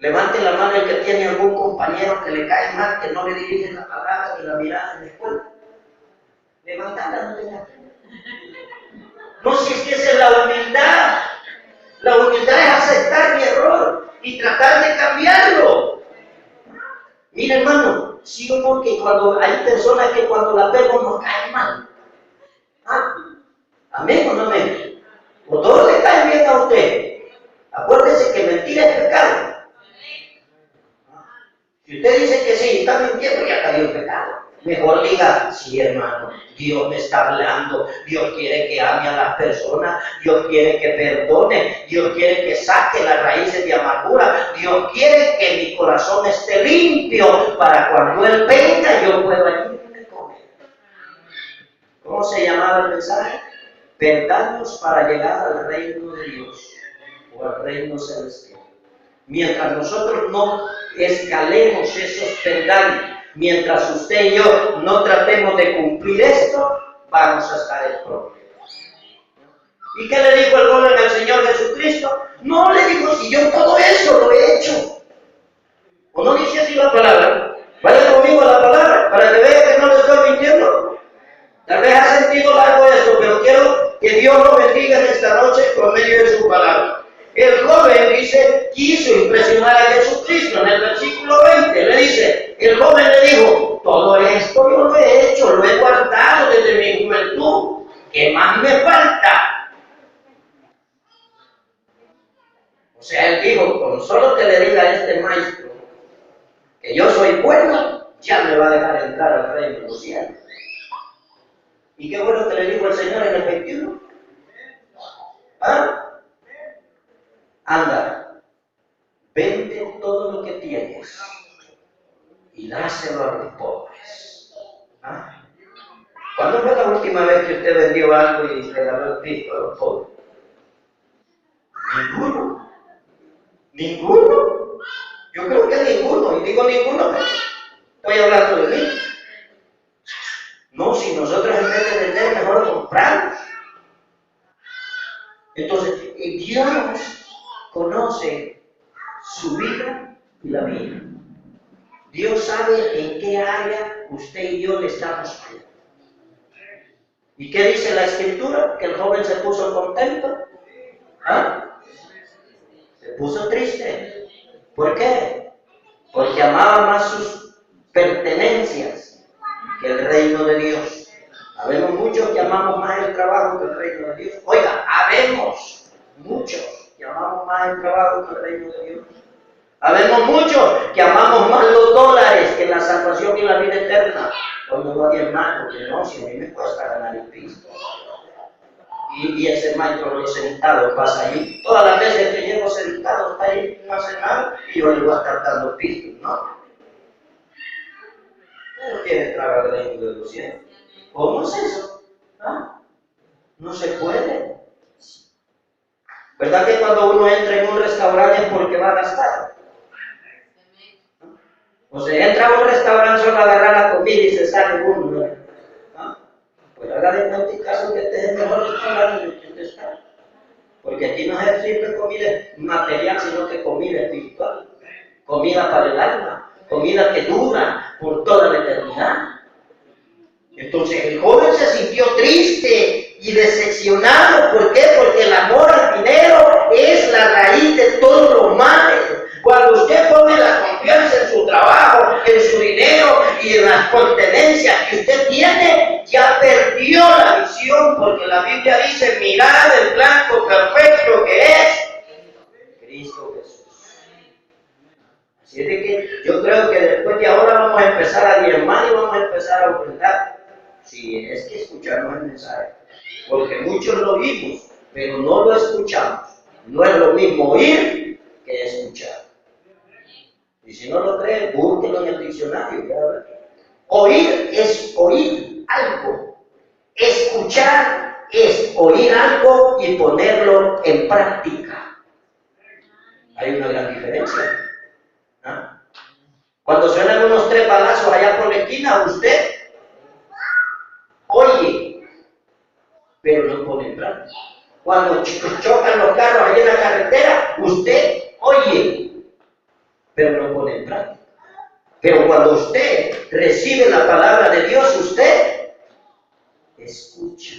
Levante la mano el que tiene algún compañero que le cae mal, que no le dirige la palabra ni la mirada en la escuela. Levantadla, no tenga pena. No, si es que esa es la humildad. La humildad es aceptar mi error y tratar de cambiarlo. Mira, hermano, sí o no, que cuando hay personas que cuando las vemos nos caen mal. ¿Amén o no amén? O todos le caen bien a usted. Acuérdese que mentira es pecado. Si usted dice que sí, está mintiendo, ya cayó en pecado. Mejor diga, sí, hermano, Dios me está hablando, Dios quiere que ame a las personas, Dios quiere que perdone, Dios quiere que saque las raíces de amargura, Dios quiere que mi corazón esté limpio para cuando Él venga yo pueda irme con Él. ¿Cómo se llamaba el mensaje? Peldaños para llegar al reino de Dios o al reino celestial. Mientras nosotros no escalemos esos peldaños, mientras usted y yo no tratemos de cumplir esto, vamos a estar en problemas. ¿Y qué le dijo el joven al Señor Jesucristo? No, le dijo, si yo todo eso lo he hecho. ¿O no dice así la palabra? Vaya conmigo a la palabra, para que vea que no le estoy mintiendo. Tal vez ha sentido largo esto, pero quiero que Dios lo bendiga en esta noche por medio de su palabra. El joven, dice, quiso impresionar a Jesucristo. En el versículo 20 le dice, el joven eso lo he guardado desde mi juventud. ¿Qué más me falta? O sea, él dijo, con solo que le diga a este maestro que yo soy bueno, ya me va a dejar entrar al reino de los cielos. ¿Y qué bueno que le dijo el Señor en el 21? ¿Ah? Anda, vende todo lo que tienes y dáselo a los pobres. ¿Ah? ¿Cuándo fue la última vez que usted vendió algo y regaló el Cristo a los pobres? Ninguno. Ninguno. Yo creo que ninguno. Y digo ninguno porque estoy hablando de mí. No, si nosotros en vez de vender, mejor compramos. Entonces, Dios conoce su vida y la mía. Dios sabe en qué área usted y yo le estamos fallando. ¿Y qué dice la Escritura? Que el joven se puso contento. ¿Ah? Se puso triste. ¿Por qué? Porque amaba más sus pertenencias que el reino de Dios. Habemos muchos que amamos más el trabajo que el reino de Dios. Oiga, habemos muchos que amamos más el trabajo que el reino de Dios. Habemos muchos que amamos más los dólares que la salvación y la vida eterna. Hoy no voy a diezmar porque no, si a mí me cuesta ganar el Cristo. Y ese maestro sentado pasa ahí. Todas las veces que llego sentado está ahí, no hace nada y yo le voy a estar dando pistos, ¿no? Pero quiere entrar al reino de los cielos. ¿Cómo es eso? ¿Ah? No se puede. ¿Verdad que cuando uno entra en un restaurante es porque va a gastar? O sea, entra a un restaurante solo a agarrar la comida y se sale uno, ¿no? ¿Ah? Pues haga de cuenta en caso que este es el mejor restaurante en el que usted está. Porque aquí no es siempre comida material, sino que comida espiritual. Comida para el alma. Comida que dura por toda la eternidad. Entonces el joven se sintió triste y decepcionado. ¿Por qué? Porque el amor al dinero es la raíz de todos los males. Cuando usted pone la confianza en su trabajo, en su dinero y en las pertenencias que usted tiene, ya perdió la visión, porque la Biblia dice, mirad el blanco perfecto que es Cristo Jesús. Así es de que yo creo que después de ahora vamos a empezar a diezmar y vamos a empezar a ofrendar. Sí, es que escuchamos el mensaje, porque muchos lo oímos, pero no lo escuchamos. No es lo mismo oír que escuchar. Y si no lo cree, búsquelo en el diccionario. Oír es oír algo. Escuchar es oír algo y ponerlo en práctica. Hay una gran diferencia. ¿Ah? Cuando suenan unos 3 balazos allá por la esquina, usted oye, pero no pone en práctica. Cuando chocan los carros allá en la carretera, usted oye, pero no pone en práctica. Pero cuando usted recibe la palabra de Dios, usted escucha.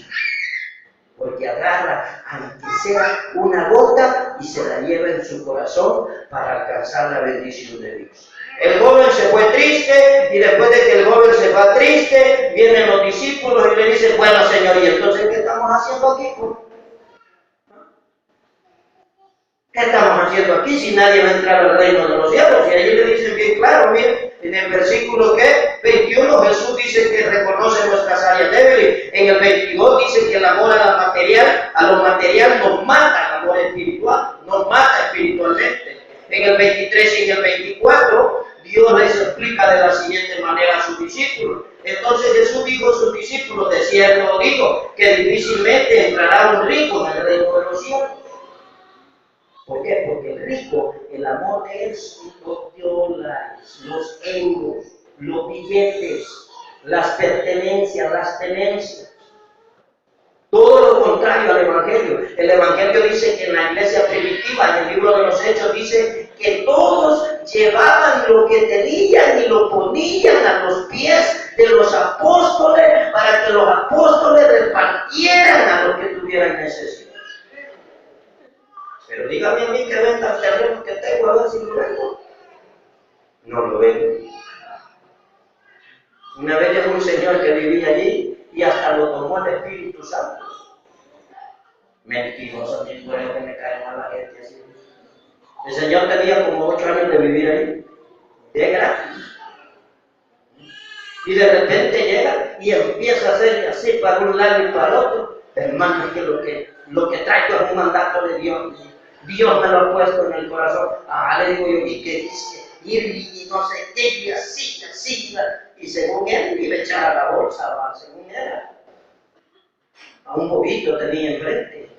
Porque agarra, aunque sea una gota, y se la lleva en su corazón para alcanzar la bendición de Dios. El joven se fue triste, y después de que el joven se va triste, vienen los discípulos y le dicen, bueno, Señor, ¿y entonces qué estamos haciendo aquí? ¿Qué estamos haciendo aquí si nadie va a entrar al reino de los cielos? Y allí le dicen bien claro, miren, en el versículo 21 Jesús dice que reconoce nuestras áreas débiles. En el 22 dice que el amor a lo material nos mata, el amor espiritual nos mata espiritualmente. En el 23 y en el 24 Dios les explica de la siguiente manera a sus discípulos. Entonces Jesús dijo a sus discípulos, de cierto digo, que difícilmente entrará un rico en el reino de los cielos. ¿Por qué? Porque el rico, el amor es los dólares, los euros, los billetes, las pertenencias, las tenencias. Todo lo contrario al Evangelio. El Evangelio dice que en la iglesia primitiva, en el libro de los Hechos, dice que todos llevaban lo que tenían y lo ponían a los pies de los apóstoles para que los apóstoles repartieran a los que tuvieran necesidad. Pero dígame a mí que venda el terreno que tengo, a ver si lo vendo. No lo vendo. Una vez llegó un señor que vivía allí y hasta lo tomó el Espíritu Santo. Mentiroso, ni por eso que me cae mal la gente así. El señor tenía como 8 años de vivir ahí, de gratis. Y de repente llega y empieza a hacerle así para un lado y para el otro. Hermano, es que lo que traigo es un mandato de Dios. Dios me lo ha puesto en el corazón. Le digo yo, ¿y qué dice? Y no sé qué, y así, y según él, iba a echar a la bolsa, ¿va? Según era. A un bobito tenía enfrente.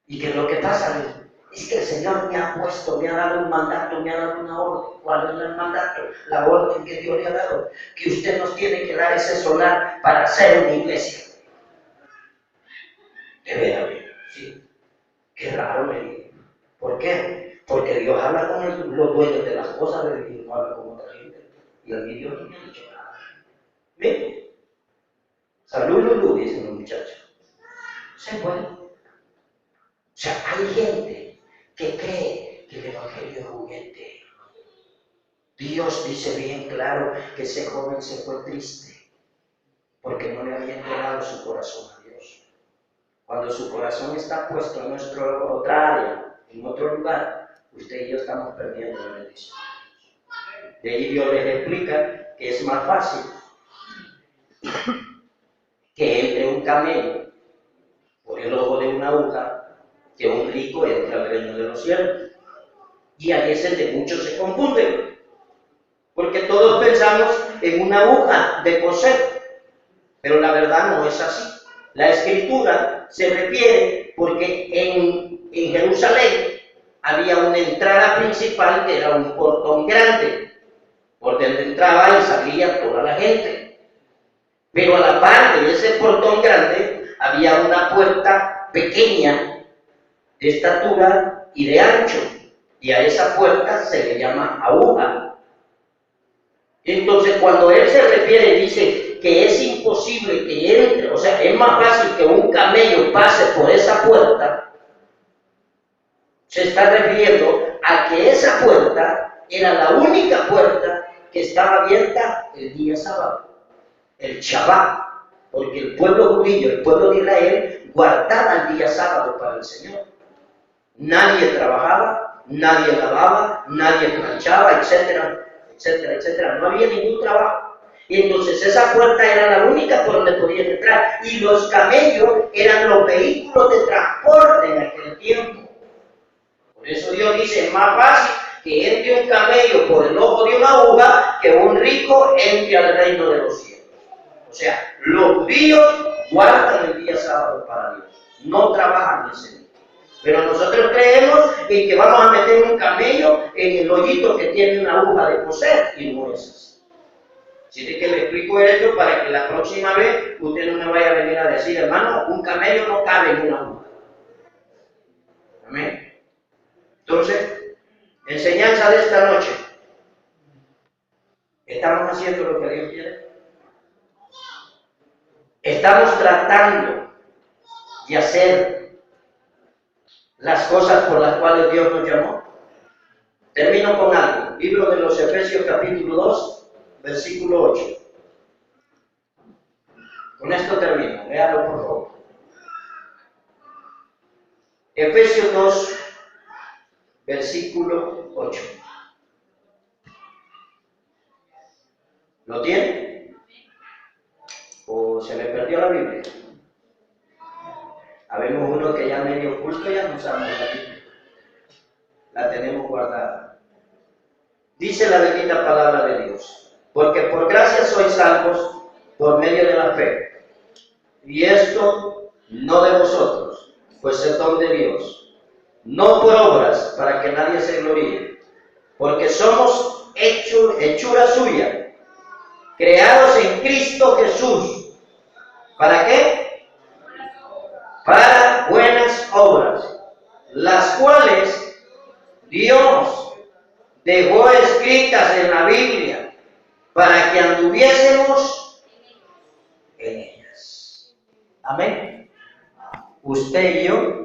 ¿Y qué es lo que pasa? Es que el Señor me ha puesto, me ha dado un mandato, me ha dado una orden. ¿Cuál es el mandato? La orden que Dios le ha dado. Que usted nos tiene que dar ese solar para hacer una iglesia. De veras, sí. Qué raro, me dijo. ¿Por qué? Porque Dios habla con los dueños de las cosas, y no habla con otra gente. Y a mí Dios no me ha dicho nada. ¿Ven? Salud, Lulú, dicen los muchachos. Se puede. O sea, hay gente que cree que el evangelio es juguete. Dios dice bien claro que ese joven se fue triste porque no le había entregado su corazón a Dios. Cuando su corazón está puesto en nuestra otra área, en otro lugar, usted y yo estamos perdiendo la bendición. De ahí Dios les explica que es más fácil que entre un camello por el ojo de una aguja que un rico entre al reino de los cielos. Y ahí es donde muchos se confunden, porque todos pensamos en una aguja de coser, pero la verdad no es así. La escritura se refiere porque en Jerusalén había una entrada principal que era un portón grande, por donde entraba y salía toda la gente. Pero a la par de ese portón grande había una puerta pequeña de estatura y de ancho, y a esa puerta se le llama aguja. Entonces, cuando él se refiere y dice que es imposible que entre, o sea, es más fácil que un camello pase por esa puerta, se está refiriendo a que esa puerta era la única puerta que estaba abierta el día sábado, el Shabbat, porque el pueblo judío, el pueblo de Israel, guardaba el día sábado para el Señor. Nadie trabajaba, nadie lavaba, nadie planchaba, etcétera, etcétera, etcétera. No había ningún trabajo. Y entonces esa puerta era la única por donde podían entrar. Y los camellos eran los vehículos de transporte en aquel tiempo. Por eso Dios dice, es más fácil que entre un camello por el ojo de una aguja que un rico entre al reino de los cielos. O sea, los judíos guardan el día sábado para Dios. No trabajan ese día. Pero nosotros creemos en que vamos a meter un camello en el hoyito que tiene una aguja de coser, y no es así. Así que le explico esto para que la próxima vez usted no me vaya a venir a decir, hermano, un camello no cabe en una aguja. Amén. Entonces, enseñanza de esta noche. ¿Estamos haciendo lo que Dios quiere? ¿Estamos tratando de hacer las cosas por las cuales Dios nos llamó? Termino con algo. Libro de los Efesios capítulo 2, versículo 8. Con esto termino. Léalo por favor. Efesios 2, versículo 8. ¿Lo tiene? ¿O se le perdió la Biblia? Habemos uno que ya medio oculto, ya no usamos la Biblia. La tenemos guardada. Dice la bendita palabra de Dios, porque por gracia sois salvos por medio de la fe. Y esto no de vosotros, pues es don de Dios. No por obras, para que nadie se gloríe. Porque somos hechura suya, creados en Cristo Jesús. ¿Para qué? Para buenas obras, las cuales Dios dejó escritas en la Biblia para que anduviésemos en ellas. Amén. Usted y yo